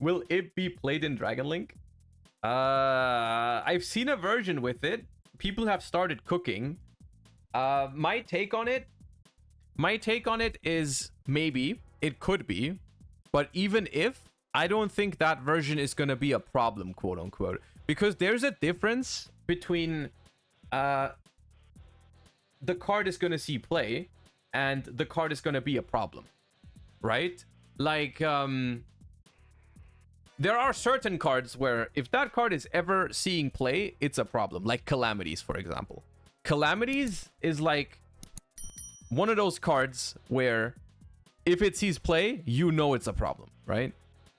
Will it be played in Dragon Link? I've seen a version with it. People have started cooking. My take on it is maybe it could be, but even if, I don't think that version is gonna be a problem, quote unquote, because there's a difference between the card is gonna see play and the card is gonna be a problem, right? Like there are certain cards where if that card is ever seeing play, it's a problem. Like Calamities, for example. Calamities is like one of those cards where if it sees play, you know it's a problem, right?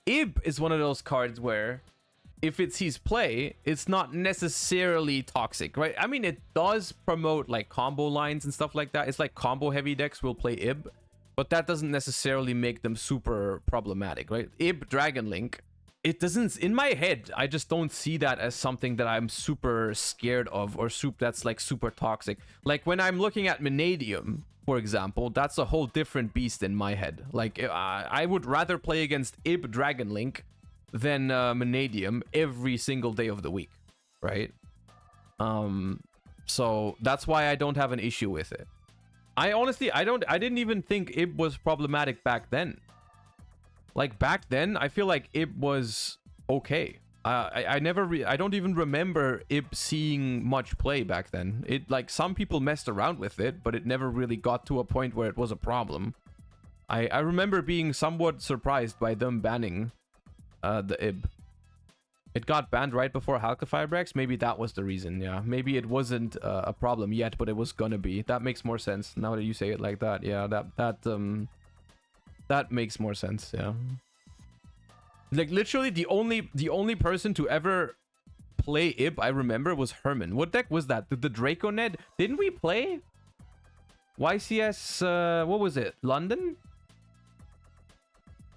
Ib is one of those cards where if it sees play, it's not necessarily toxic, right? I mean, it does promote like combo lines and stuff like that. It's like combo heavy decks will play Ib, but that doesn't necessarily make them super problematic, right? Ib Dragon Link, it doesn't, in my head, I just don't see that as something that I'm super scared of or that's like super toxic. Like when I'm looking at Vanadium, for example, that's a whole different beast in my head. Like I would rather play against Ib Dragon Link than Vanadium every single day of the week, right? So that's why I don't have an issue with it. I didn't even think Ib was problematic back then. Like back then, I feel like Ib was okay. I don't even remember Ib seeing much play back then. It, like, some people messed around with it, but it never really got to a point where it was a problem. I remember being somewhat surprised by them banning the Ib. It got banned right before Halka-Firebrex. Maybe that was the reason, yeah. Maybe it wasn't a problem yet, but it was gonna be. That makes more sense now that you say it like that. Yeah, that makes more sense, yeah. Like literally the only person to ever play Ib I remember was Herman. What deck was that? The Draco Ned? Didn't we play YCS what was it? London?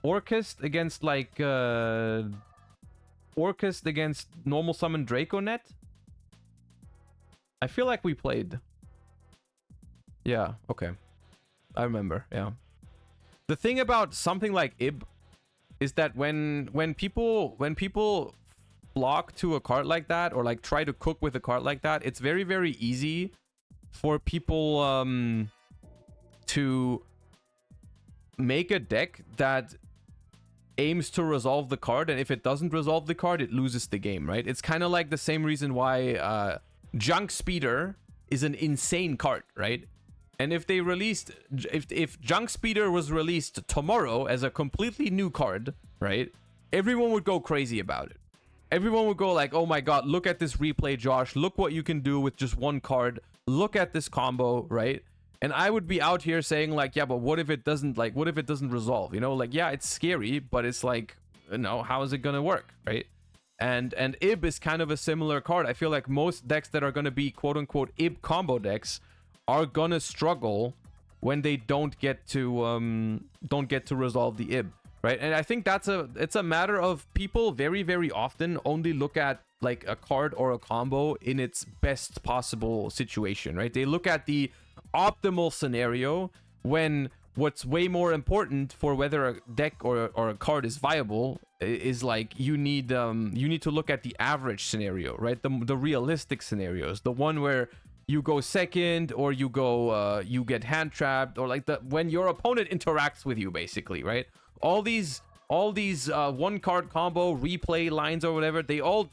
Orcust against like Orcust against normal summon Draco Net? I feel like we played. Yeah, okay. I remember, yeah. The thing about something like Ib is that when people flock to a card like that or like try to cook with a card like that, it's very, very easy for people to make a deck that aims to resolve the card, and if it doesn't resolve the card, it loses the game, right? It's kind of like the same reason why Junk Speeder is an insane card, right? And if they released, if Junk Speeder was released tomorrow as a completely new card, right? Everyone would go crazy about it. Everyone would go like, oh my god, look at this replay, Josh. Look what you can do with just one card. Look at this combo, right? And I would be out here saying like, yeah, but what if it doesn't, like, what if it doesn't resolve? You know, like, yeah, it's scary, but it's like, you know, how is it gonna work, right? And Ib is kind of a similar card. I feel like most decks that are gonna be quote unquote Ib combo decks are gonna struggle when they don't get to resolve the Ib, right? And I think it's a matter of people very, very often only look at like a card or a combo in its best possible situation, right? They look at the optimal scenario when what's way more important for whether a deck or a card is viable is like you need to look at the average scenario, right? The realistic scenarios, the one where you go second or you go you get hand trapped, or like when your opponent interacts with you, basically, right? All these one card combo replay lines or whatever, they all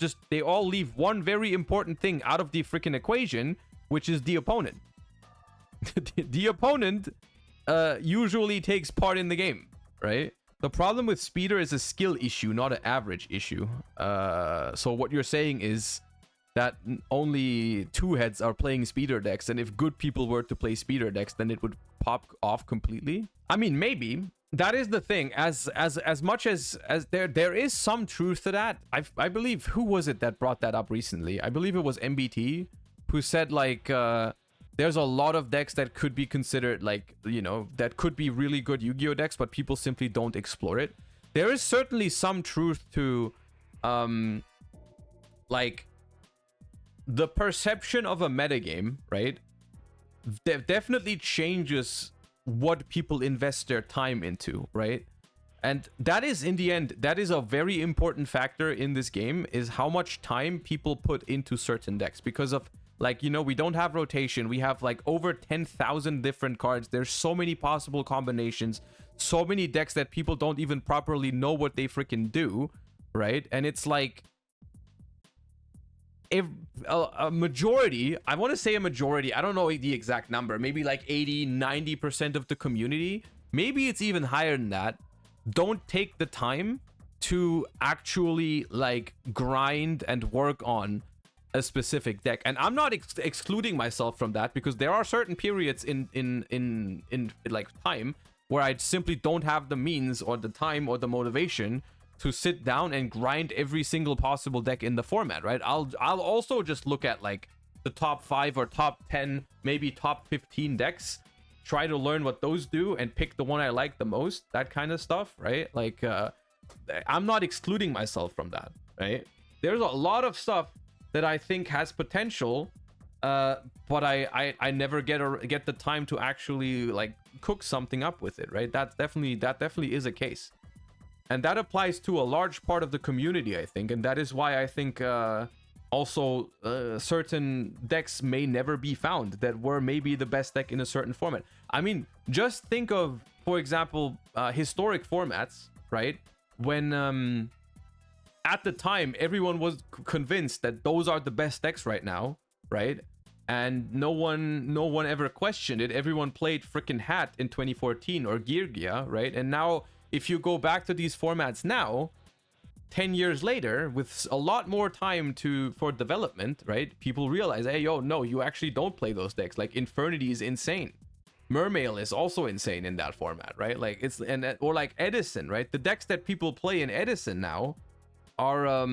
leave one very important thing out of the freaking equation, which is the opponent. The opponent usually takes part in the game, right? The problem with Speeder is a skill issue, not an average issue. So what you're saying is that only two heads are playing Speeder decks, and if good people were to play Speeder decks, then it would pop off completely. I mean, maybe. That is the thing. As much as there is some truth to that. I believe, who was it that brought that up recently? I believe it was MBT, who said like there's a lot of decks that could be considered like, you know, that could be really good Yu-Gi-Oh decks, but people simply don't explore it. There is certainly some truth to like the perception of a metagame, right? Definitely changes what people invest their time into, right? And that is, in the end, that is a very important factor in this game, is how much time people put into certain decks. Because of, like, you know, we don't have rotation. We have like over 10,000 different cards. There's so many possible combinations, so many decks that people don't even properly know what they freaking do, right? And it's like, if a majority, I want to say a majority, I don't know the exact number, maybe like 80-90% of the community, maybe it's even higher than that, don't take the time to actually like grind and work on a specific deck. And I'm not excluding myself from that, because there are certain periods in like time where I simply don't have the means or the time or the motivation to sit down and grind every single possible deck in the format, right? I'll also just look at like the top 5 or top 10, maybe top 15 decks, try to learn what those do and pick the one I like the most, that kind of stuff, right? Like, I'm not excluding myself from that, right? There's a lot of stuff that I think has potential, but I never get the time to actually like cook something up with it, right? That definitely is a case. And that applies to a large part of the community, I think. And that is why I think also certain decks may never be found that were maybe the best deck in a certain format. I mean, just think of, for example, historic formats, right? When at the time, everyone was convinced that those are the best decks right now, right? And no one ever questioned it. Everyone played freaking Hat in 2014 or Yugioh, right? And now, if you go back to these formats now, 10 years later, with a lot more time for development, right? People realize, hey, yo, no, you actually don't play those decks. Like, Infernity is insane. Mermail is also insane in that format, right? Like, or like Edison, right? The decks that people play in Edison now are,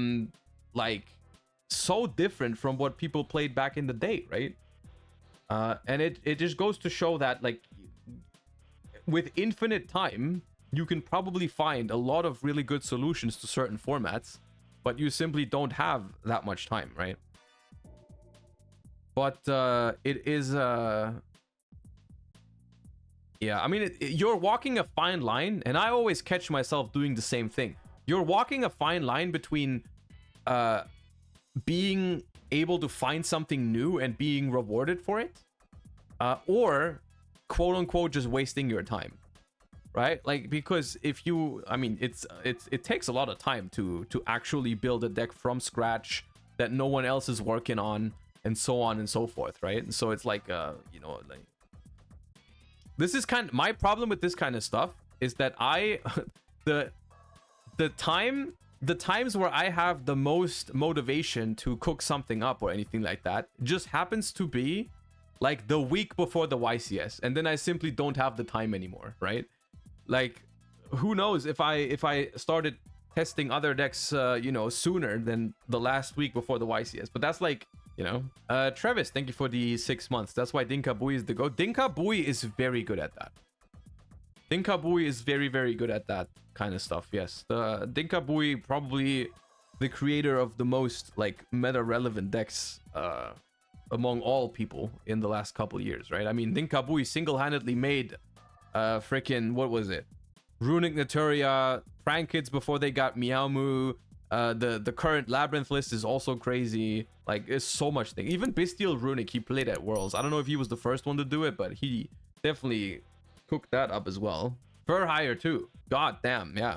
like, so different from what people played back in the day, right? And it just goes to show that, like, with infinite time, you can probably find a lot of really good solutions to certain formats, but you simply don't have that much time, right? But it is yeah, I mean, you're walking a fine line, and I always catch myself doing the same thing. You're walking a fine line between being able to find something new and being rewarded for it, or quote unquote just wasting your time. Right? Like, because if you, I mean, it takes a lot of time to actually build a deck from scratch that no one else is working on, and so on and so forth, right? And so it's like, you know, like, this is kind of my problem with this kind of stuff, is that the times where I have the most motivation to cook something up or anything like that just happens to be like the week before the YCS, and then I simply don't have the time anymore, right? Like, who knows if I started testing other decks, you know, sooner than the last week before the YCS. But that's like, you know. Travis, thank you for the 6 months. That's why Dinka Bui is the GOAT. Dinka Bui is very good at that. Dinka Bui is very, very good at that kind of stuff, yes. Dinka Bui, probably the creator of the most, like, meta-relevant decks among all people in the last couple years, right? I mean, Dinka Bui single-handedly made... freaking, what was it? Runic Naturia, Prank Kids before they got Meow Moo. The current Labyrinth list is also crazy. Like, there's so much thing. Even Bestial Runic, he played at Worlds. I don't know if he was the first one to do it, but he definitely cooked that up as well. Fur Hire too. God damn, yeah.